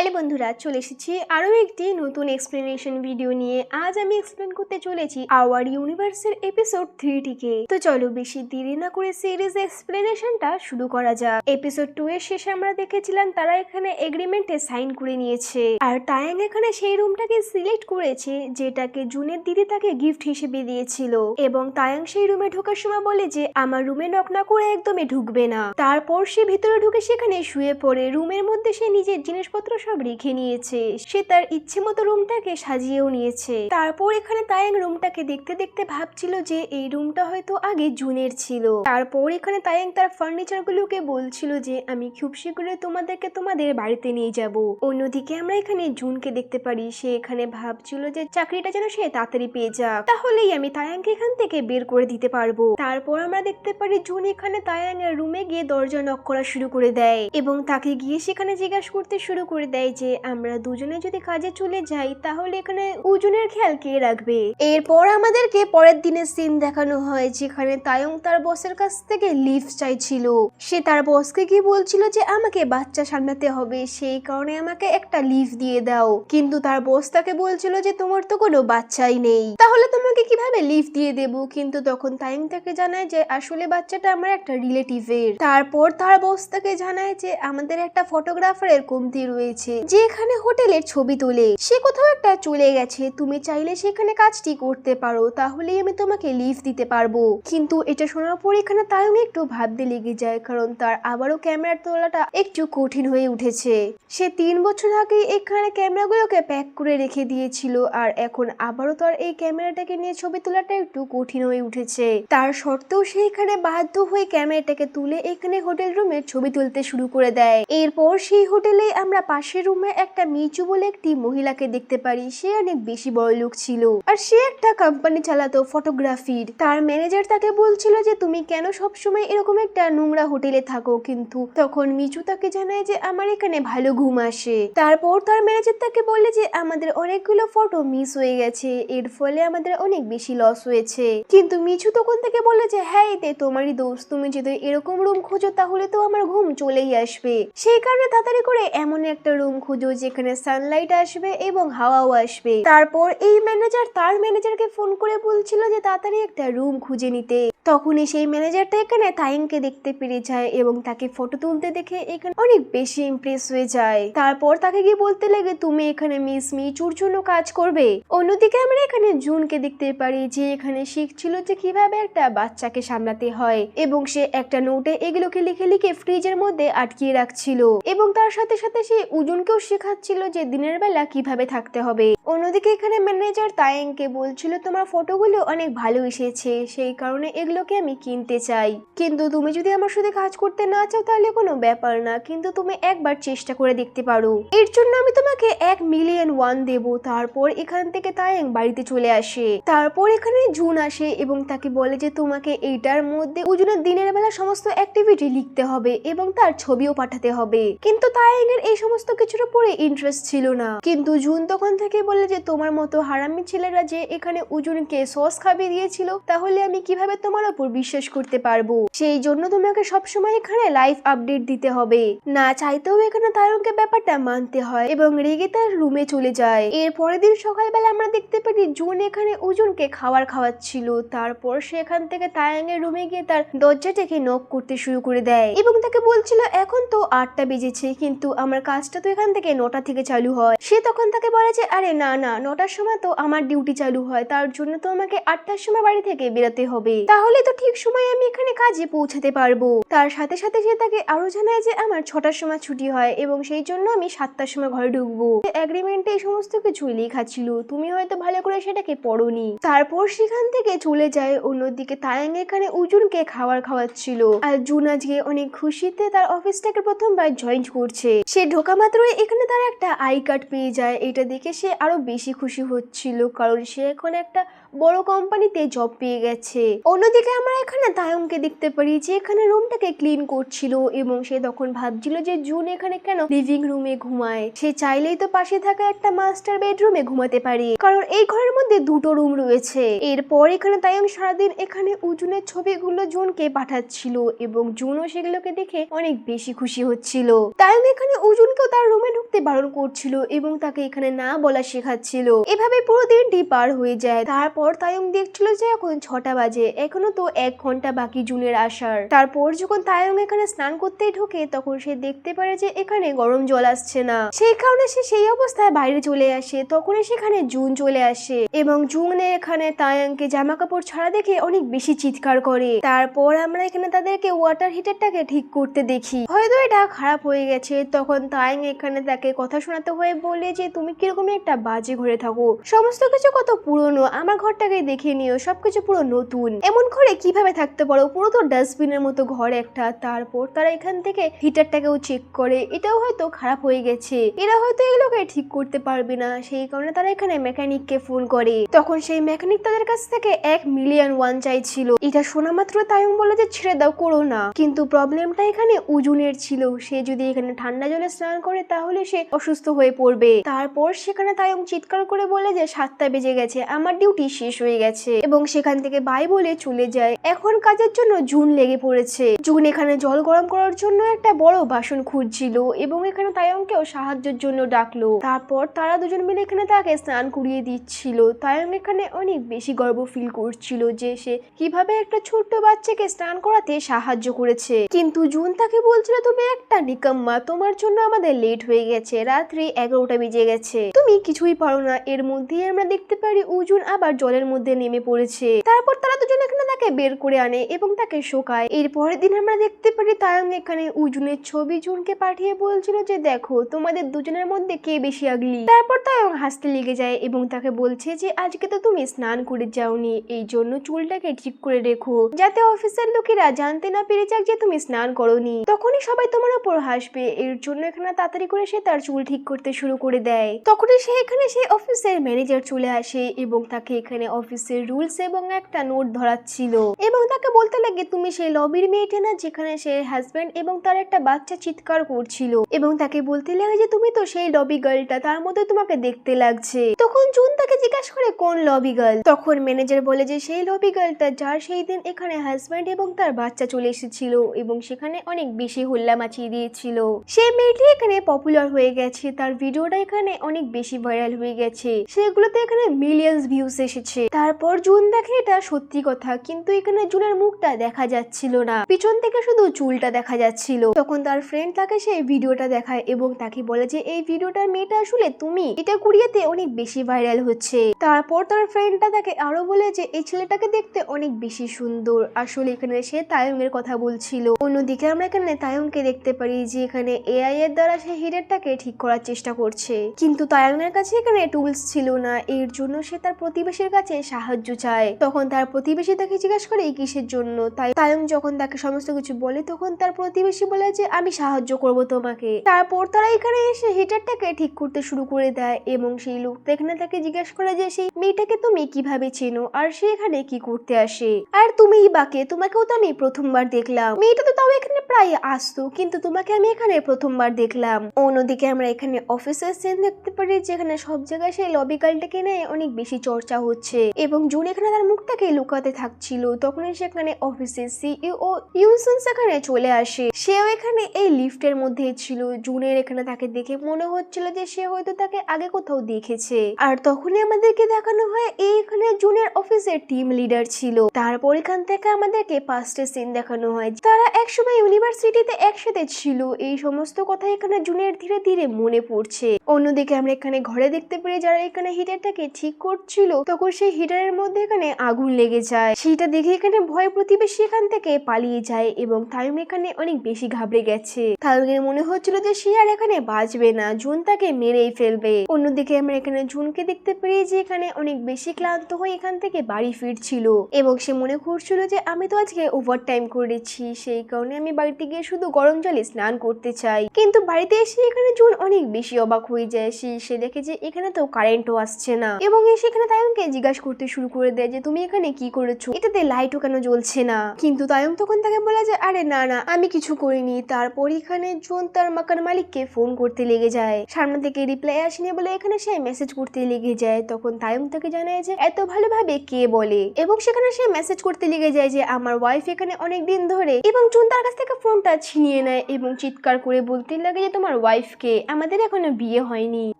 Hello বন্ধুরা, চলে এসেছি আরও একটি নতুন এক্সপ্লেনেশন ভিডিও নিয়ে। আজ আমি এক্সপ্লেন করতে চলেছি আওয়ার ইউনিভার্সের এপিসোড 3টিকে। তো চলো বেশি দেরি না করে সিরিজ এক্সপ্লেনেশনটা শুরু করা যাক। এপিসোড 2 এর শেষে আমরা দেখেছিলাম তারা এখানে এগ্রিমেন্টে সাইন করে নিয়েছে, আর তায়াং এখানে সেই রুমটাকে সিলেক্ট করেছে যেটাকে জুনের দিদি তাকে গিফট হিসেবে দিয়েছিল, এবং তায়াং সেই রুমে ঢোকার সময় বলে যে আমার রুমে নক না করে একদমই ঢুকবে না। তারপর সে ভিতরে ঢুকে সেখানে শুয়ে পড়ে। রুমের মধ্যে সে নিজের জিনিসপত্র সব রেখে নিয়েছে, সে তার ইচ্ছে মতো রুমটাকে সাজিয়েও নিয়েছে। তারপর এখানে তায়াং রুমটাকে দেখতে দেখতে ভাবছিল যে এই রুমটা হয়তো আগে জুনের ছিল। তারপর এখানে তায়াং তার ফার্নিচার গুলোকে বলছিল যে আমি খুব শীঘ্রই তোমাদেরকে তোমাদের বাড়িতে নিয়ে যাব। অন্যদিকে আমরা এখানে জুনকে দেখতে পারি, সে এখানে ভাবছিল যে চাকরিটা যেন সে তাড়াতাড়ি পেয়ে যাক, তাহলেই আমি তায়াংকে এখান থেকে বের করে দিতে পারবো। তারপর আমরা দেখতে পারি জুন এখানে তায়াং এর রুমে গিয়ে দরজা নক করা শুরু করে দেয়, এবং তাকে গিয়ে সেখানে জিজ্ঞাসা করতে শুরু করে দেয় যে আমরা দুজনে যদি কাজে চলে যাই তাহলে এখানে উজুনের খেয়াল কে রাখবে। এরপর আমাদেরকে পরের দিনের সিন দেখানো হয় যেখানে তায়ং তার বসের কাছ থেকে লিভ চাইছিল। সে তার বসকে গিয়ে বলছিল যে আমাকে বাচ্চা সামলাতে হবে, সেই কারণে আমাকে একটা লিভ দিয়ে দাও। কিন্তু তার বস তাকে বলছিল যে তোমার তো কোনো বাচ্চাই নেই, তাহলে তোমাকে কিভাবে লিভ দিয়ে দেব। কিন্তু তখন তায়ং তাকে জানায় যে আসলে বাচ্চাটা আমার একটা রিলেটিভের। তারপর তার বস তাকে জানায় যে আমাদের একটা ফটোগ্রাফারের কমতি রয়েছে যে এখানে হোটেলের ছবি তোলে, সে কোথাও একটা চলে গেছে, তুমি চাইলে সেখানে কাজটি করতে পারো, তাহলেই আমি তোমাকে লিভ দিতে পারবো। কিন্তু এটা শোনার পর এখানে তায়ং একটু ভাবতে লেগে যায়, কারণ তার আবারও ক্যামেরার তোলাটা একটু কঠিন হয়ে উঠেছে। সে 3 বছর আগে এখানে ক্যামেরাগুলোকে প্যাক করে রেখে দিয়েছিল, আর এখন আবারও তার এই ক্যামেরাটাকে নিয়ে ছবি তোলাটা একটু কঠিন হয়ে উঠেছে। তার সত্ত্বেও সে এখানে বাধ্য হয়ে ক্যামেরাটাকে তুলে এখানে হোটেল রুমের ছবি তুলতে শুরু করে দেয়। এরপর সেই হোটেলে আমরা পাশের রুমে একটা মিচু বলে একটি মহিলাকে দেখতে পারি। সে অনেক বেশি বড়লোক ছিল, আর সে একটা কোম্পানি চালাতো ফটোগ্রাফির। তার ম্যানেজার তাকে বলছিল যে তুমি কেন সবসময় এরকম একটা নোংরা হোটেলে থাকো, কিন্তু তখন মিচু তাকে জানায় যে আমার এখানে ভালো ঘুম আসে। তারপর তার ম্যানেজার তাকে বলে যে আমাদের অনেকগুলো ফটো মিস হয়ে গেছে, এর ফলে আমাদের অনেক বেশি লস হয়েছে। কিন্তু মিচু তখন থেকে বলে যে হ্যাঁ এতে তোমারই দোষ, তুমি যদি এরকম রুম খোঁজো তাহলে তো আমার ঘুম চলেই আসবে, সেই কারণে তাড়াতাড়ি করে এমন একটা রুম খুঁজো যেখানে সানলাইট আসবে এবং হাওয়াও আসবে। তারপর এই ম্যানেজার তার ম্যানেজারকে ফোন করে বলছিল যে তাড়াতাড়ি একটা রুম খুঁজে নিতে। তখনই সেই ম্যানেজারটা এখানে তাইংকে দেখতে পেরে যায় এবং তাকে ফটো তুলতে দেখে এখানে অনেক বেশি ইমপ্রেস হয়ে যায়। তারপর তাকে গিয়ে বলতে লাগে তুমি এখানে মিস মিচুর জন্য কাজ করবে। অন্যদিকে আমরা এখানে জুনকে দেখতে পারি যে এখানে শিখছিল যে কিভাবে একটা বাচ্চাকে সামলাতে হয়, এবং সে একটা নোটে এগুলোকে লিখে লিখে ফ্রিজের মধ্যে আটকিয়ে রাখছিল, এবং তার সাথে সাথে সে উজুনকেও শেখাচ্ছিল যে দিনের বেলা কিভাবে থাকতে হবে। অন্যদিকে এখানে ম্যানেজার তায়েংকে বলছিল তোমার ফটোগুলো অনেক ভালো এসেছে, সেই কারণে এগুলোকে আমি কিনতে চাই, কিন্তু তুমি যদি আমার সাথে কাজ করতে না চাও তাহলে কোনো ব্যাপার না, কিন্তু তুমি একবার চেষ্টা করে দেখতে পারো, এর জন্য আমি তোমাকে 1 মিলিয়ন ওয়ান দেব। তারপর এখান থেকে তায়েং বাড়িতে চলে আসে। তারপর এখানে জুন আসে এবং তাকে বলে যে তোমাকে এইটার মধ্যে উজুনের দিনের বেলা সমস্ত অ্যাক্টিভিটি লিখতে হবে এবং তার ছবিও পাঠাতে হবে। কিন্তু তায়াং এর এই সমস্ত কিছুর উপরে ইন্টারেস্ট ছিল না। কিন্তু জুন তখন থেকে বলে যে তোমার মতো হারামি ছেলেরা যে এখানে উজুনকে সস খাবিয়ে দিয়েছিল, তাহলে আমি কিভাবে তোমার উপর বিশ্বাস করতে পারবো, সেই জন্য তোমাকে সবসময় এখানে লাইভ আপডেট দিতে হবে। না চাইতেও এখানে তায়াংকে ব্যাপারটা মানতে হয় এবং রেগে তার রুমে চলে যায়। এর পরের দিন সকালবেলা আমরা দেখতে পারি জুন এখানে উজুনকে খাবার খাওয়াচ্ছিল। তারপর সে এখান থেকে তায়াং এর রুমে গিয়ে তার দরজাটাকে নক করতে শুরু করে দেয় এবং তাকে বলছিল এখন তো 8টা বেজেছে, কিন্তু আমার কাজটা তো এখান থেকে 9টা থেকে চালু হয়। সে তখন তাকে বলে যে আরে না না, 9টার সময় তো আমার ডিউটি চালু হয়, তার জন্য তো আমাকে 8টার সময় বাড়ি থেকে বেরোতে হবে, তাহলে তো ঠিক সময় আমি এখানে কাজে পৌঁছাতে পারবো। তার সাথে সাথে সে তাকে আরো জানায় যে আমার 6টার সময় ছুটি হয় এবং সেই জন্য আমি 7টার সময় ঘরে ঢুকবো। এগ্রিমেন্টে এই সমস্ত কিছু লেখা ছিল, তুমি হয়তো ভালো করে সেটাকে পড়োনি। তারপর সেখান থেকে চলে যায়। অন্যদিকে তায়াং এখানে উজুনকে খাবার খাওয়াচ্ছিল, আর জুন আজকে অনেক খুশিতে তার অফিসটাকে প্রথমবার জয়েন করছে। সে ঢোকা মাত্রই এখানে তার একটা আই কার্ড পেয়ে যায়। এটা দেখে সে আরো বেশি খুশি হচ্ছিল, কারণ সে এখন একটা বড় কোম্পানিতে জব পেয়ে গেছে। অন্যদিকে আমরা এখানে তায়ংকে দেখতে পারি যে এখানে রুমটাকে ক্লিন করছিল এবং সে তখন ভাবছিল যে জুন এখানে কেন লিভিং রুমে ঘুমায়। সে চাইলেই তো পাশে থাকা একটা মাস্টার বেডরুমে ঘুমাতে পারে, কারণ এই ঘরের মধ্যে দুটো রুম রয়েছে। এরপর এখানে তায়ং সারাদিন এখানে উজুনের ছবিগুলো জুনকে পাঠাচ্ছিল এবং জুনও সেগুলোকে দেখে অনেক বেশি খুশি হচ্ছিল। তায়ং এখানে উজুনকেও তার রুমে ঢুকতে বারণ করছিল এবং তাকে এখানে না বলা শেখাচ্ছিল। এভাবে পুরো দিনটি পার হয়ে যায়। তারপর তায়ং দেখছিল যে এখন 6টা বাজে, এখনো তো 1 ঘন্টা বাকি জুনের আসার। তারপর যখন তায়ং এখানে স্নান করতেই ঢোকে তখন সে দেখতে পারে যে এখানে গরম জল আসছে না। সেই কারণে সে সেই অবস্থায় বাইরে চলে আসে। তখনই সেখানে জুন চলে আসে এবং জুন এখানে তায়ংকে জামা কাপড় ছাড়া দেখে অনেক বেশি চিৎকার করে। তারপর আমরা এখানে তাদেরকে ওয়াটার হিটারটাকে ঠিক করতে দেখি, হয়তো এটা খারাপ হয়ে গেছে। তখন তায়ং এখানে তাকে কথা শোনাতে হয়ে বলে যে তুমি কিরকম একটা বাজে ঘরে থাকো, সমস্ত কিছু কত পুরনো, আমার ঘরটাকে দেখে নিও, সবকিছু পুরো নতুন, এমন ঘরে কিভাবে থাকতে পারো, পুরো তো ডাস্টবিনের মতো ঘর একটা। তারপর তারা এখান থেকে হিটারটাকেও চেক করে, এটাও হয়তো খারাপ হয়ে গেছে, এরা হয়তো এগুলোকে ঠিক করতে পারবে না। সেই কারণে তারা এখানে মেকানিককে ফোন করে। তখন সেই মেকানিক তাদের কাছ থেকে 1 মিলিয়ন ওয়ান চাইছিল। এটা শোনা মাত্র তায়ং বলে যে ছেড়ে দাও, করো না। কিন্তু প্রবলেমটা এখানে উজুনের ছিল, সে যদি এখানে ঠান্ডা জলে স্নান করে তাহলে সে অসুস্থ হয়ে পড়বে। তারপর সেখানে তায়ং চিৎকার করে বলে যে 7টা বেজে গেছে, আমার ডিউটি শেষ হয়ে গেছে এবং সেখান থেকে বাই বলে চলে যায়। এখন কাজের জন্য জুন লেগে পড়েছে। জুন এখানে জল গরম করার জন্য একটা বড় বাসন খুঁজছিল এবং এখানে তায়ংকেও সাহায্যের জন্য ডাকলো। তারপর তারা দুজন মিলে এখানে তাকে স্নান করিয়ে দিচ্ছিল। তায়ং এখানে অনেক বেশি গর্ব ফিল করছিল যে সে কিভাবে একটা ছোট্ট বাচ্চাকে স্নান করাতে সাহায্য করেছে। কিন্তু জুন তাকে বলছিল তুমি একটা নিকাম্মা, তোমার জন্য আমাদের লেট হয়ে গেছে, রাত্রি 11টা বেজে গেছে, তুমি কিছুই পারো না। এর মধ্যেই আমরা দেখতে পারি উজুন আবার জলের মধ্যে নেমে পড়েছে। তারপর তারা দুজন এখানে তাকে বের করে আনে এবং তাকে শোকায়। এর পরের দিন আমরা দেখতে পারি তায়ং এখানে উজুনের ছবি জুনকে পাঠিয়ে বলছিল যে দেখো তোমাদের দুজনের মধ্যে কে বেশি আগলি। তারপর তায়ং হাসতে লেগে যায় এবং তাকে বলছে যে আজকে তো তুমি স্নান করে যাওনি, এই জন্য চুলটাকে ঠিক করে রেখো যাতে অফিসের লোকেরা জানতে না পেরে যাক যে তুমি স্নান করোনি, তখনই সবাই তোমার উপর হাসবে। এর জন্য এখানে তাড়াতাড়ি করে সে তার চুল ঠিক করতে শুরু করে দেয়। তখনই সে এখানে সেই অফিসের ম্যানেজার চলে আসে এবং তাকে এখানে অফিসের রুলস এবং একটা নোট ধরাচ্ছিল এবং তাকে বলতে লাগে তুমি সেই লবির মেয়েটা না যেখানে সে হাজবেন্ড এবং তার একটা বাচ্চা চিৎকার করছিল, এবং তাকে বলতে লাগে যে তুমি তো সেই লবি গার্লটা, তার মধ্যে তোমাকে দেখতে লাগছে। তখন জুন তাকে জিজ্ঞাসা করে কোন লবি গার্ল। তখন ম্যানেজার বলে যে সেই লবি গার্লটা যার সেই দিন এখানে হাজবেন্ড এবং তার বাচ্চা চলে এসেছিল এবং সেখানে অনেক বেশি হল্লা মাচিয়ে দিয়েছিল। সেই মেয়েটি এখানে পপুলার হয়ে গেছে, তার ভিডিওটা এখানে অনেক বেশি ভাইরাল হয়ে গেছে, সেগুলোতে এখানে মিলিয়ন্স ভিউজ এসেছে। তারপর জুন দেখে এটা সত্যি কথা, কিন্তু এখানে জুনের মুখটা দেখা যাচ্ছিল না, পিছন থেকে শুধু চুলটা দেখা যাচ্ছিল। তখন তার ফ্রেন্ড তাকে সেই ভিডিওটা দেখায় এবং তাকে বলে যে এই ভিডিওটার মেয়েটা আসলে তুমি, এটা কোরিয়াতে অনেক বেশি ভাইরাল হচ্ছে। তারপর তার ফ্রেন্ডটা তাকে আরো বলে যে এই ছেলেটাকে দেখতে অনেক বেশি সুন্দর, আসলে এখানে সে তায়ং এর কথা বলছিল। অন্যদিকে আমরা এখানে তায়ংকে দেখতে পারি যে এখানে এআই এর দ্বারা সে হিটারটাকে ঠিক করার চেষ্টা করছে, কিন্তু তায়ং এর কাছে এখানে টুলস ছিল না, এর জন্য সে তার প্রতিবেশীর কাছে সাহায্য চায়। তখন তার প্রতিবেশী তাকে জিজ্ঞাসা করে এই কিসের জন্য। তায়ং যখন তাকে সমস্ত কিছু বলে তখন তার প্রতিবেশী বলে যে আমি সাহায্য করব তোমাকে। তারপর তারা এখানে এসে হিটারটাকে ঠিক করতে শুরু করে দেয় এবং সেই লোকটা এখানে তাকে জিজ্ঞাসা করে যে সেই মেয়েটাকে তুমি কিভাবে চেনো আর সে এখানে কি করতে আসে, আর তুমিই বাকে, তোমাকেও তো আমি প্রথমবার দেখলাম, মেয়েটা তো তাও এখানে প্রায় আসতো কিন্তু তোমাকে আমি এখানে প্রথমবার দেখলাম। অন্যদিকে আমরা এখানে অফিসের সিন দেখতে পারি যেখানে সব জায়গায় সেই লবি গার্লটাকে নিয়ে অনেক বেশি চর্চা হচ্ছে এবং জুন এখানে তার মুখটাকে লুকাতে থাকছিল। তখনই সেখানে অফিসের সিইও ইউসুন সেখানে চলে আসে, সেও এখানে এই লিফটের মধ্যে ছিল। জুনের এখানে তাকে দেখে মনে হচ্ছিল যে সে হয়তো তাকে আগে কোথাও দেখেছে, আর তখনই আমাদেরকে দেখানো হয় এখানে জুনের অফিসের টিম লিডার ছিল। তারপর এখান থেকে আমাদেরকে 5টে সিন দেখানো হয়, তারা একসময় ইউনিভার্সিটিতে একসাথে ছিল। এই সমস্ত কথা এখানে জুনের ধীরে ধীরে মনে পড়ছে। অন্যদিকে আমরা এখানে ঘরে দেখতে পারি যারা এখানে হিটারটাকে ঠিক করছিল তখন সেই হিটারের মধ্যে এখানে আগুন লেগে যায়, সেইটা দেখে এখানে ভয় প্রতিবেশী এখান থেকে পালিয়ে যায় এবং তায়ং এখানে অনেক বেশি ঘাবড়ে গেছে। তায়ংয়ের মনে হচ্ছিল যে সে আর এখানে বাঁচবে না, জুন তাকে মেরেই ফেলবে। অন্যদিকে আমরা এখানে জুনকে দেখতে পারি যে এখানে অনেক বেশি ক্লান্ত হয়ে এখান থেকে বাড়ি ফিরছিল এবং সে মনে করছিল যে আমি তো আজকে ওভার টাইম করেছি, সেই কারণে আমি বাড়িতে গিয়ে শুধু গরম জলে স্নান করতে চাই। কিন্তু বাড়িতে এসে এখানে জুন অনেক বেশি অবাক হয়ে যায়, সে দেখে যে এখানে তো কারেন্টও আসছে না এবং এসে এখানে তায়ংকে জিজ্ঞাসা করতে শুরু করে দেয় যে তুমি এখানে কি করেছো, এটাতে লাইটও কেন জ্বলছে না। কিন্তু তায়ং তখন তাকে বলে যে আরে না না আমি কিছু করিনি। তারপর এখানে জুন তার মাকান মালিককে ফোন করতে লেগে যায়, সামনে থেকে রিপ্লাই আসেনি বলে এখানে সে মেসেজ করতে লেগে যায়। তখন তায়ং তাকে জানায় যে এত ভালোভাবে কে বলে, এবং সেখানে সে মেসেজ করতে লেগে যায় যে আমার ওয়াইফ এখানে অনেক দিন ধরে, এবং জুন তার কাছ থেকে ফোনটা ছিনিয়ে নেয় এবং চিৎকার করে বলতে লাগে যে তোমার ওয়াইফকে, আমাদের এখনো বিয়ে হয়নি।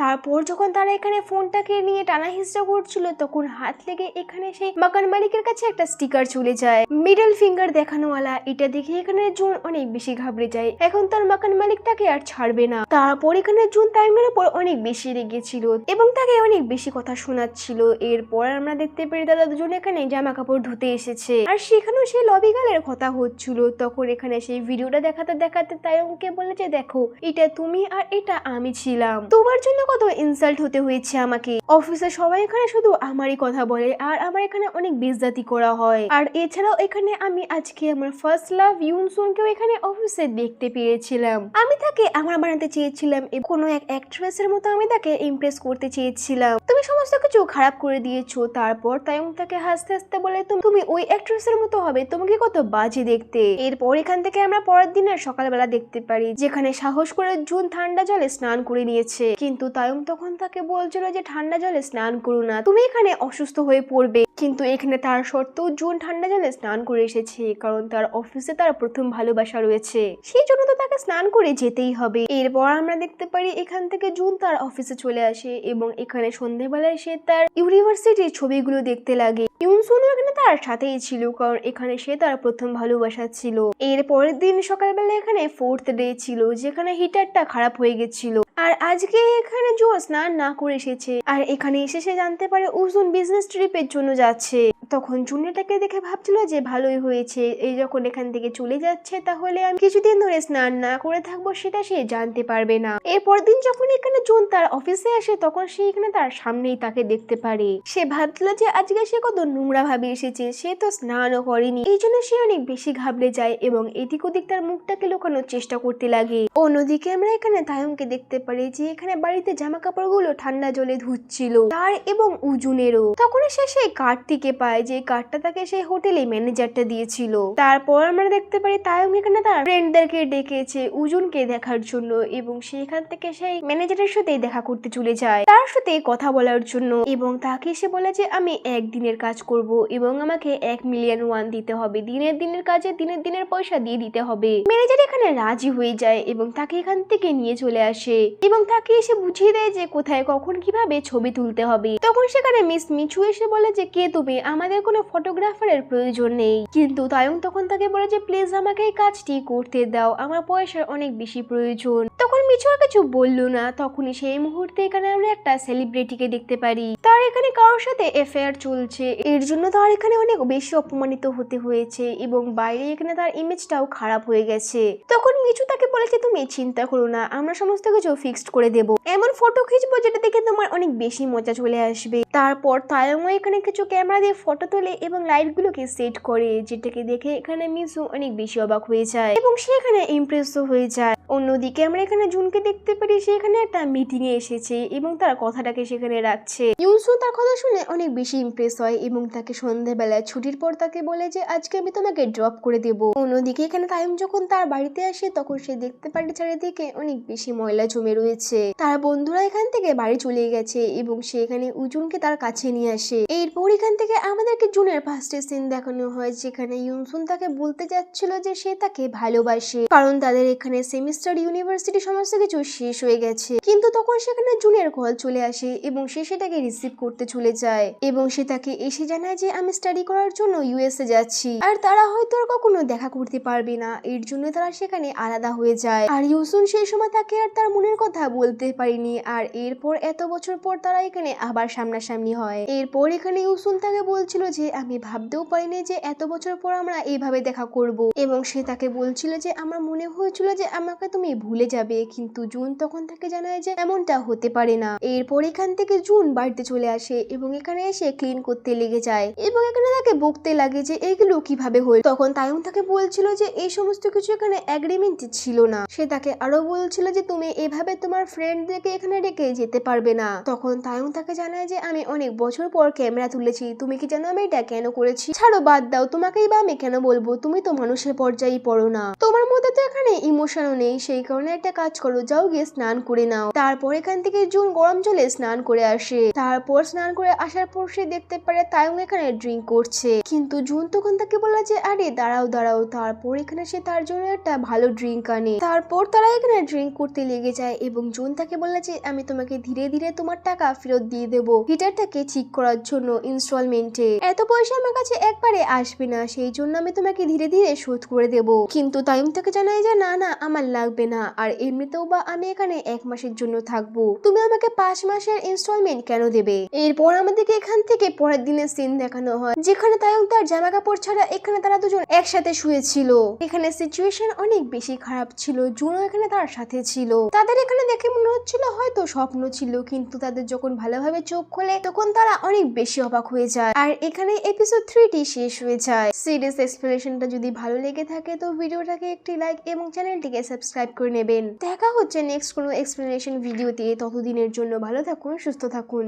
তারপর যখন তারা এখানে ফোনটাকে নিয়ে টানা হিসড়া করছিল তখন হাত লেগে এখানে সেই মাকান মালিকের কাছে একটা স্টিকার চলে যায়, মিডল ফিঙ্গার দেখানোওয়ালা। এটা দেখে এখানে জুন অনেক বেশি ঘাবড়ে যায়, এখন তার মাকান মালিক তাকে আর ছাড়বে না। তারপর এখানে জুন তাইমের উপর অনেক বেশি রেগেছিল এবং তাকে অনেক বেশি কথা শোনাচ্ছিল। এরপর আমরা দেখতে পারি দাদা দুজন এখানে জামা কাপড় ধুতে এসেছে, আর সেখানেও সেই লবি গার্লের কথা হচ্ছিল। তখন এখানে সেই ভিডিওটা দেখাতে দেখাতে তায়ংকে বলেছে দেখো এটা তুমি আর এটা আমি ছিলাম, তোমার জন্য কত ইনসাল্ট হতে হয়েছে আমাকে, অফিসে সবাই এখানে শুধু আমারই কথা বলে আর আমার এখানে অনেক বেইজ্জতি করা হয়। আর এছাড়াও এখানে আমি আজকে আমার ফার্স্ট লাভ ইউনসুনকেও এখানে অফিসে দেখতে পেয়েছিলাম, আমি তাকে আমার বানাতে চেয়েছিলাম, কোনো এক অ্যাক্ট্রেসের মতো আমি তাকে ইমপ্রেস করতে চেয়েছিলাম, তুমি সমস্ত কিছু খারাপ করে দিয়েছো। তারপর তায়ং তাকে হাসতে হাসতে বলে তুমি ওই অ্যাক্ট্রেসের মতো হবে, তোমাকে কত বাজে দেখতে। এরপর এখান থেকে আমরা পরের দিনের সকালবেলা দেখতে পারি যেখানে সাহস করে জুন ঠান্ডা জলে স্নান করে নিয়েছে, কিন্তু তায়ং তখন তাকে বলছিল যে ঠান্ডা জলে স্নান করো না, তুমি এখানে অসুস্থ হয়ে পড়বে। কিন্তু এখানে তার সত্ত্বেও জুন ঠান্ডা জলে স্নান করে এসেছে, কারণ তার অফিসে তার প্রথম ভালোবাসা রয়েছে, সেই জন্য তো তাকে স্নান করে যেতেই হবে। এরপর আমরা দেখতে পারি এখান থেকে জুন তার অফিসে চলে আসে এবং এখানে সন্ধ্যেবেলায় সে তার ইউনিভার্সিটির ছবিগুলো দেখতে লাগে। ইউনসুনও এখানে তার সাথেই ছিল, কারণ এখানে সে তার প্রথম ভালোবাসা ছিল। এর পরের দিন সকালবেলা এখানে 4th ডে ছিল যেখানে হিটারটা খারাপ হয়ে গেছিল, আর আজকে এখানে জো স্নান না করে এসেছে, আর এখানে এসে সে জানতে পারে উজুন বিজনেস ট্রিপের জন্য যাচ্ছে। তখন জুনিয়াটাকে দেখে ভাবছিল যে ভালোই হয়েছে, এই যখন এখান থেকে চলে যাচ্ছে তাহলে আমি কিছুদিন ধরে স্নান না করে থাকবো সেটা সে জানতে পারবে না। এরপর দিন যখন এখানে জুন তার অফিসে আসে তখন সে এখানে তার সামনেই তাকে দেখতে পারে, সে ভাবছিল যে আজকে সে কত নোংরা ভাবে এসেছে, সে তো স্নানও করেনি, এই জন্য সে অনেক বেশি ঘাবড়ে যায় এবং এদিক ওদিক তার মুখটাকে লুকানোর চেষ্টা করতে লাগে। অন্যদিকে আমরা এখানে তায়ংকে দেখতে পারি যে এখানে বাড়িতে জামা কাপড় গুলো ঠান্ডা জলে ধুচ্ছিল তার এবং উজুনেরও। তখন সে সেই কার্ডটিকে পায় যে কার্ডটা তাকে সেই হোটেলে ম্যানেজারটা দিয়েছিল। তারপর আমরা দেখতে পারি তায়ং এখানে তার ফ্রেন্ডদেরকে ডেকেছে উজুনকে দেখার জন্য এবং সেখান থেকে সেই ম্যানেজারের সাথে দেখা করতে চলে যায় তার সাথে কথা বলার জন্য, এবং তাকে সে বলে যে আমি একদিনের কাজ করব এবং আমাকে 1 মিলিয়ন ওয়ান দিতে হবে, দিনের কাজে দিনের পয়সা দিয়ে দিতে হবে। ম্যানেজার এখানে রাজি হয়ে যায় এবং তাকে এখান থেকে নিয়ে চলে আসে এবং তাকে এসে বুঝিয়ে দেয় যে কোথায় কখন কিভাবে ছবি তুলতে হবে। তখন সেখানে মিস মিচু এসে বলে যে কে তুমি, আমাদের কোনো ফটোগ্রাফারের প্রয়োজন নেই। কিন্তু তায়ং তখন তাকে বলে যে প্লিজ আমাকে এই কাজটি করতে দাও, আমার পয়সার অনেক বেশি প্রয়োজন। তখন মিচু আর কিছু বললো না। তখনই সেই মুহূর্তে এখানে আমরা একটা সেলিব্রিটিকে দেখতে পারি, তার এখানে কারোর সাথে অ্যাফেয়ার চলছে, এর জন্য তার এখানে অনেক বেশি অপমানিত হতে হয়েছে এবং বাইরে এখানে তার ইমেজটাও খারাপ হয়ে গেছে। তখন মিচু তাকে বলেছে তুমি চিন্তা করো না, আমরা সমস্ত কিছু ফিক্সড করে দেব, এমন ফটো খিচবো যেটা দেখে তোমার অনেক বেশি মজা চলে আসবে। তারপর তায়ংও এখানে কিছু ক্যামেরা দিয়ে ফটো তোলে এবং লাইট গুলোকে সেট করে, যেটাকে দেখে এখানে মিচু অনেক বেশি অবাক হয়ে যায় এবং সে এখানে ইমপ্রেসও হয়ে যায়। অন্যদিকে আমরা এখানে জুনকে দেখতে পারি সে এখানে একটা মিটিং এ এসেছে এবং তার কথাটাকে সেখানে রাখছে। ইউনসু তার কথা শুনে অনেক বেশি ইমপ্রেস হয় এবং তাকে সন্ধ্যাবেলায় ছুটির পর তাকে বলে যে আজকে আমি তোমাকে ড্রপ করে দেব। অন্যদিকে এখানে তায়ং যখন তার বাড়িতে আসে তখন সে দেখতে পারে চারিদিকে অনেক বেশি ময়লা জমে রয়েছে, তার বন্ধুরা এখান থেকে বাড়ি চলে গেছে এবং সে এখানে উজুনকে তার কাছে নিয়ে আসে। এরপর এখান থেকে আমাদেরকে জুনের ফার্স্ট সিন দেখানো হয় যেখানে ইউনসুন তাকে বলতে যাচ্ছিল যে সে তাকে ভালোবাসে, কারণ তাদের এখানে সেমিস্টার ইউনিভার্সিটি সমস্ত কিছু শেষ হয়ে গেছে। কিন্তু তখন সেখানে জুনের কল চলে আসে এবং সে সেটাকে রিসিভ করতে চলে যায় এবং সে তাকে এসে জানায় যে আমি স্টাডি করার জন্য ইউএসএ যাচ্ছি আর তারা হয়তো আর কখনো দেখা করতে পারবে না, এর জন্য তারা সেখানে আলাদা হয়ে যায়। আর ইউসুন সেই সময় তাকে আর তার মনের কথা বলতে পারেনি, আর এরপর এত বছর পর তারা এখানে আবার সামনাসামনি হয়। এরপর এখানে ইউসুন তাকে বলছিল বলছিল যে আমি ভাবতেও পারিনি যে এত বছর পর আমরা এইভাবে দেখা করব, এবং সে তাকে বলছিল যে আমার মনে হয়েছিল যে আমাকে তুমি ভুলে যাবে, কিন্তু জুন তখন তাকে জানায় যে এমনটা হতে পারে না। এরপর এখান থেকে জুন বাড়িতে চলে আসে এবং এখানে এসে ক্লিন করতে লেগে যায় এবং এখানে তাকে বকতে লাগে যে এগুলো কিভাবে হল। তখন তায়ং তাকে বলছিল যে এই সমস্ত কিছু এখানে এগ্রিমেন্ট ছিল না। সে তাকে আরো বলছিল যে তুমি এভাবে তোমার ফ্রেন্ডদেরকে এখানে রেখে যেতে পারবে না। তখন তায়ং তাকে জানায় যে আমি অনেক বছর পর ক্যামেরা তুলেছি, তুমি কি জানো আমি এটা কেন করেছি? ছাড়ো, বাদ দাও, তোমাকেই বা আমি কেন বলবো, তুমি তো মানুষের পর্যায়ে পড়ো না, তোমার মধ্যে তো এখানে ইমোশনও নেই, সেই কারণে একটা কাজ করো, যাও গিয়ে স্নান করে নাও। তারপর এখান থেকে জুন গরম জলে স্নান করে আসে। তারপর স্নান করে আসার পর সে দেখতে পারে তায়ং এখানে ড্রিঙ্ক করছে, কিন্তু জুন তখন তাকে বলে যে আরে দাঁড়াও দাঁড়াও। তারপর এখানে সে তার জন্য একটা ভালো ড্রিঙ্ক আনে। তারপর তারা এখানে ড্রিঙ্ক করতে লেগে যায় এবং জুন তাকে বলে যে আমি তোমাকে ধীরে ধীরে তোমার টাকা ফেরত দিয়ে দেবো হিটারটাকে ঠিক করার জন্য ইনস্টলমেন্টে। এত পয়সা আমার কাছে একবারে আসবে না, সেই জন্য আমি তোমাকে ধীরে ধীরে শোধ করে দেব। কিন্তু তাইম তাকে জানায় যে না না, আমার লাগবে না, আর এমনিতেও বা আমি এখানে 1 মাসের জন্য থাকবো, তুমি আমাকে 5 মাসের ইনস্টলমেন্ট কেন দেবে? এরপর আমাদেরকে এখান থেকে পরের দিনের সিন দেখানো হয়, যেখানে তায়ং তার জামা কাপড় ছাড়া এখানে তারা দুজন একসাথে শুয়েছিল। এখানে সিচুয়েশন অনেক বেশি খারাপ ছিল, জুনও এখানে তার সাথে ছিল। তাদের এখানে দেখে মনে হচ্ছিল হয়তো স্বপ্ন ছিল, কিন্তু তাদের যখন ভালোভাবে চোখ খোলে তখন তারা অনেক বেশি অবাক হয়ে যায়। আর এখানে এপিসোড 3টি শেষ হয়ে যায়। সিরিজ এক্সপ্লেনেশনটা যদি ভালো লেগে থাকে তো ভিডিওটাকে একটি লাইক এবং চ্যানেলটিকে সাবস্ক্রাইব করে নেবেন। দেখা হচ্ছে নেক্সট কোনো এক্সপ্লেনেশন ভিডিওতে, ততদিনের জন্য ভালো থাকুন, সুস্থ থাকুন।